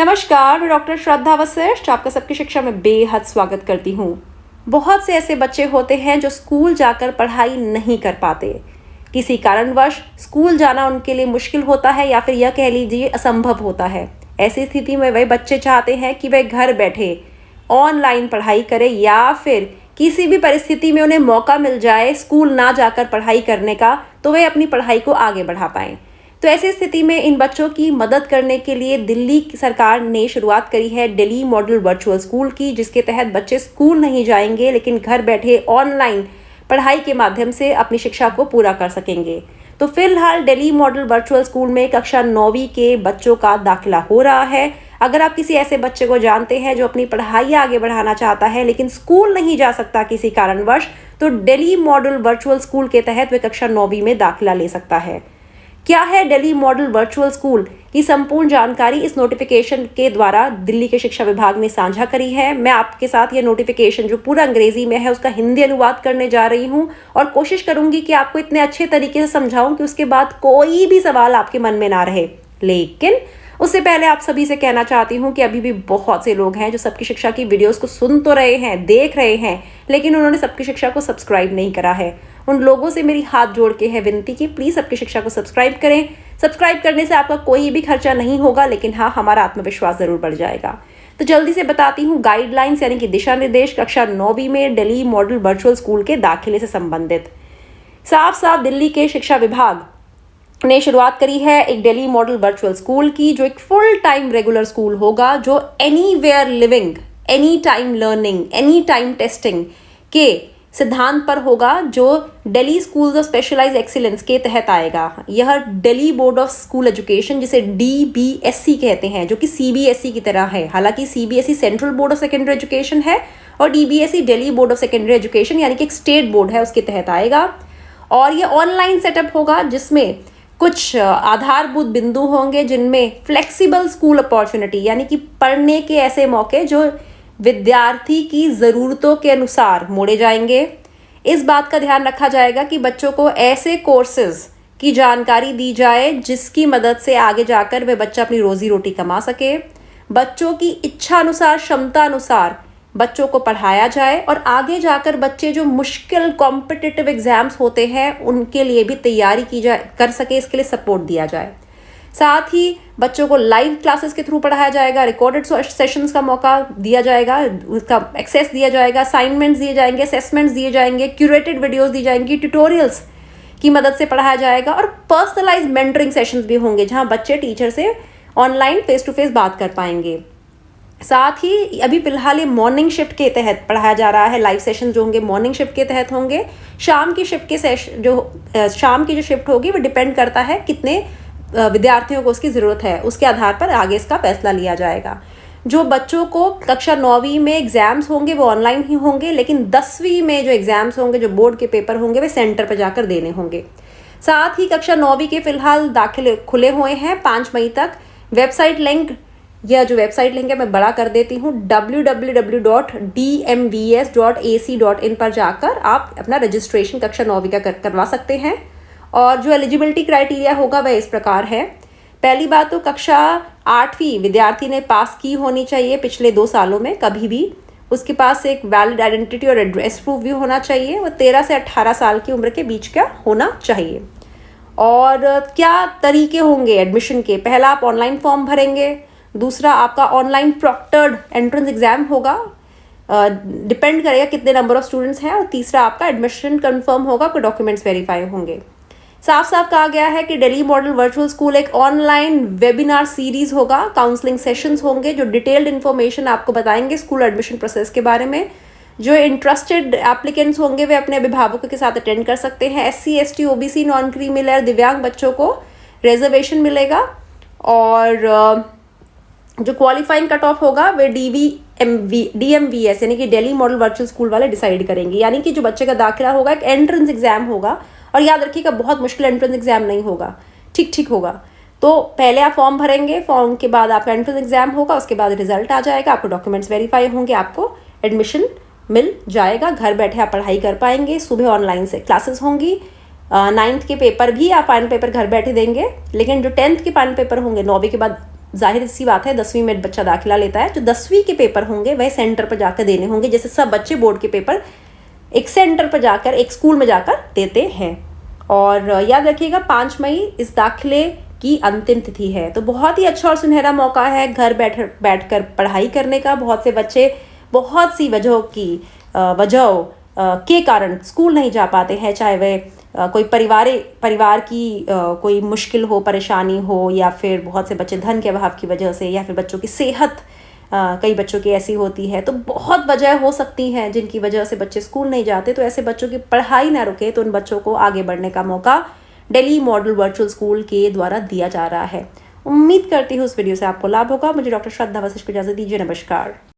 नमस्कार, मैं डॉक्टर श्रद्धा वशिष्ठ आपका सबकी शिक्षा में बेहद स्वागत करती हूँ। बहुत से ऐसे बच्चे होते हैं जो स्कूल जाकर पढ़ाई नहीं कर पाते। किसी कारणवश स्कूल जाना उनके लिए मुश्किल होता है या फिर यह कह लीजिए असंभव होता है। ऐसी स्थिति में वह बच्चे चाहते हैं कि वे घर बैठे ऑनलाइन पढ़ाई करें या फिर किसी भी परिस्थिति में उन्हें मौका मिल जाए स्कूल ना जाकर पढ़ाई करने का, तो वे अपनी पढ़ाई को आगे बढ़ा पाएँ। तो ऐसी स्थिति में इन बच्चों की मदद करने के लिए दिल्ली सरकार ने शुरुआत करी है दिल्ली मॉडल वर्चुअल स्कूल की, जिसके तहत बच्चे स्कूल नहीं जाएंगे लेकिन घर बैठे ऑनलाइन पढ़ाई के माध्यम से अपनी शिक्षा को पूरा कर सकेंगे। तो फिलहाल दिल्ली मॉडल वर्चुअल स्कूल में कक्षा 9वीं के बच्चों का दाखिला हो रहा है। अगर आप किसी ऐसे बच्चे को जानते हैं जो अपनी पढ़ाई आगे बढ़ाना चाहता है लेकिन स्कूल नहीं जा सकता किसी कारणवश, तो दिल्ली मॉडल वर्चुअल स्कूल के तहत वह कक्षा 9वीं में दाखिला ले सकता है। क्या है दिल्ली मॉडल वर्चुअल स्कूल की संपूर्ण जानकारी इस नोटिफिकेशन के द्वारा दिल्ली के शिक्षा विभाग ने साझा करी है। मैं आपके साथ ये नोटिफिकेशन जो पूरा अंग्रेजी में है उसका हिंदी अनुवाद करने जा रही हूँ और कोशिश करूंगी कि आपको इतने अच्छे तरीके से समझाऊं कि उसके बाद कोई भी सवाल आपके मन में ना रहे। लेकिन उससे पहले आप सभी से कहना चाहती हूँ कि अभी भी बहुत से लोग हैं जो सबकी शिक्षा की वीडियोस को सुन तो रहे हैं, देख रहे हैं, लेकिन उन्होंने सबकी शिक्षा को सब्सक्राइब नहीं करा है। उन लोगों से मेरी हाथ जोड़ के है विनती कि प्लीज़ सबकी शिक्षा को सब्सक्राइब करें। सब्सक्राइब करने से आपका कोई भी खर्चा नहीं होगा, लेकिन हाँ, हमारा आत्मविश्वास ज़रूर बढ़ जाएगा। तो जल्दी से बताती हूँ गाइडलाइंस यानी कि दिशा निर्देश कक्षा 9वीं में दिल्ली मॉडल वर्चुअल स्कूल के दाखिले से संबंधित। साफ साफ दिल्ली के शिक्षा विभाग ने शुरुआत करी है एक दिल्ली मॉडल वर्चुअल स्कूल की, जो एक फुल टाइम रेगुलर स्कूल होगा, जो anywhere living, any time learning, any time testing के सिद्धांत पर होगा, जो Delhi schools of specialized excellence के तहत आएगा। यह Delhi board of school education, जिसे DBSE कहते हैं, जो कि CBSE की तरह है। हालांकि CBSE central board of secondary education है और DBSE Delhi board of secondary education यानी कि एक स्टेट बोर्ड है, उसके तहत आएगा। और यह ऑनलाइन सेटअप होगा जिसमें कुछ आधारभूत बिंदु होंगे जिनमें फ्लेक्सिबल स्कूल अपॉर्चुनिटी यानी कि पढ़ने के ऐसे मौके जो विद्यार्थी की ज़रूरतों के अनुसार मोड़े जाएंगे। इस बात का ध्यान रखा जाएगा कि बच्चों को ऐसे कोर्सेज की जानकारी दी जाए जिसकी मदद से आगे जाकर वे बच्चा अपनी रोजी रोटी कमा सके। बच्चों की इच्छा अनुसार, क्षमता अनुसार बच्चों को पढ़ाया जाए और आगे जाकर बच्चे जो मुश्किल कॉम्पिटिटिव एग्जाम्स होते हैं उनके लिए भी तैयारी की जाए, कर सके, इसके लिए सपोर्ट दिया जाए। साथ ही बच्चों को लाइव क्लासेस के थ्रू पढ़ाया जाएगा, रिकॉर्डेड सेशंस का मौका दिया जाएगा, उसका एक्सेस दिया जाएगा, असाइनमेंट्स दिए जाएंगे, असेसमेंट्स दिए जाएंगे, क्यूरेटेड वीडियोस दी जाएंगी, ट्यूटोरियल्स की मदद से पढ़ाया जाएगा और पर्सनलाइज्ड मेंटरिंग सेशंस भी होंगे जहां बच्चे टीचर से ऑनलाइन फेस टू फेस बात कर पाएंगे। साथ ही अभी फिलहाल ये मॉर्निंग शिफ्ट के तहत पढ़ाया जा रहा है। लाइव सेशन जो होंगे मॉर्निंग शिफ्ट के तहत होंगे। शाम की शिफ्ट के शाम की जो शिफ्ट होगी वो डिपेंड करता है कितने विद्यार्थियों को उसकी ज़रूरत है, उसके आधार पर आगे इसका फैसला लिया जाएगा। जो बच्चों को कक्षा 9वीं में एग्ज़ाम्स होंगे वो ऑनलाइन ही होंगे, लेकिन 10वीं में जो एग्ज़ाम्स होंगे, जो बोर्ड के पेपर होंगे, वे सेंटर पर जाकर देने होंगे। साथ ही कक्षा 9वीं के फिलहाल दाखिले खुले हुए हैं 5 मई तक। वेबसाइट लिंक, यह जो वेबसाइट लिंक है मैं बड़ा कर देती हूँ, www.dmvs.ac.in पर जाकर आप अपना रजिस्ट्रेशन कक्षा 9वीं का करवा सकते हैं। और जो एलिजिबिलिटी क्राइटेरिया होगा वह इस प्रकार है। पहली बात तो कक्षा 8वीं विद्यार्थी ने पास की होनी चाहिए पिछले 2 सालों में कभी भी। उसके पास एक वैलिड आइडेंटिटी और एड्रेस प्रूफ भी होना चाहिए। वो 13 से 18 साल की उम्र के बीच का होना चाहिए। और क्या तरीके होंगे एडमिशन के? पहला, आप ऑनलाइन फॉर्म भरेंगे। दूसरा, आपका ऑनलाइन प्रॉक्टर्ड एंट्रेंस एग्जाम होगा, डिपेंड करेगा कितने नंबर ऑफ स्टूडेंट्स हैं। और तीसरा, आपका एडमिशन कंफर्म होगा, आपके डॉक्यूमेंट्स वेरीफाई होंगे। साफ साफ कहा गया है कि दिल्ली मॉडल वर्चुअल स्कूल एक ऑनलाइन वेबिनार सीरीज होगा, काउंसलिंग सेशंस होंगे जो डिटेल्ड इन्फॉर्मेशन आपको बताएंगे स्कूल एडमिशन प्रोसेस के बारे में। जो इंटरेस्टेड एप्लीकेंट्स होंगे वे अपने अभिभावकों के साथ अटेंड कर सकते हैं। SC, ST, OBC, non creamy layer दिव्यांग बच्चों को रिजर्वेशन मिलेगा। और जो क्वालिफाइंग कट ऑफ होगा वे DMVS यानी कि दिल्ली मॉडल वर्चुअल स्कूल वाले डिसाइड करेंगे। यानी कि जो बच्चे का दाखिला होगा एक एंट्रेंस एग्जाम होगा, और याद रखिएगा बहुत मुश्किल एंट्रेंस एग्जाम नहीं होगा, ठीक होगा। तो पहले आप फॉर्म भरेंगे, फॉर्म के बाद आपका एंट्रेंस एग्जाम होगा, उसके बाद रिजल्ट आ जाएगा, आपको डॉक्यूमेंट्स वेरीफाई होंगे, आपको एडमिशन मिल जाएगा। घर बैठे आप पढ़ाई कर पाएंगे। सुबह ऑनलाइन से क्लासेस होंगी। 9th के पेपर भी आप फाइनल पेपर घर बैठे देंगे, लेकिन जो 10th के फाइनल पेपर होंगे 9वीं के बाद जाहिर सी बात है 10वीं में बच्चा दाखिला लेता है, जो 10वीं के पेपर होंगे वह सेंटर पर जाकर देने होंगे, जैसे सब बच्चे बोर्ड के पेपर एक सेंटर पर जाकर, एक स्कूल में जाकर देते हैं। और याद रखिएगा 5 मई इस दाखिले की अंतिम तिथि है। तो बहुत ही अच्छा और सुनहरा मौका है घर बैठकर पढ़ाई करने का। बहुत से बच्चे बहुत सी वजहों के कारण स्कूल नहीं जा पाते हैं, चाहे वह कोई परिवार की कोई मुश्किल हो, परेशानी हो, या फिर बहुत से बच्चे धन के अभाव की वजह से, या फिर बच्चों की सेहत कई बच्चों की ऐसी होती है। तो बहुत वजह हो सकती हैं जिनकी वजह से बच्चे स्कूल नहीं जाते। तो ऐसे बच्चों की पढ़ाई ना रुके, तो उन बच्चों को आगे बढ़ने का मौका दिल्ली मॉडल वर्चुअल स्कूल के द्वारा दिया जा रहा है। उम्मीद करती हूँ उस वीडियो से आपको लाभ होगा। मुझे डॉक्टर श्रद्धा वशिष्ठ को इजाजत दीजिए। नमस्कार।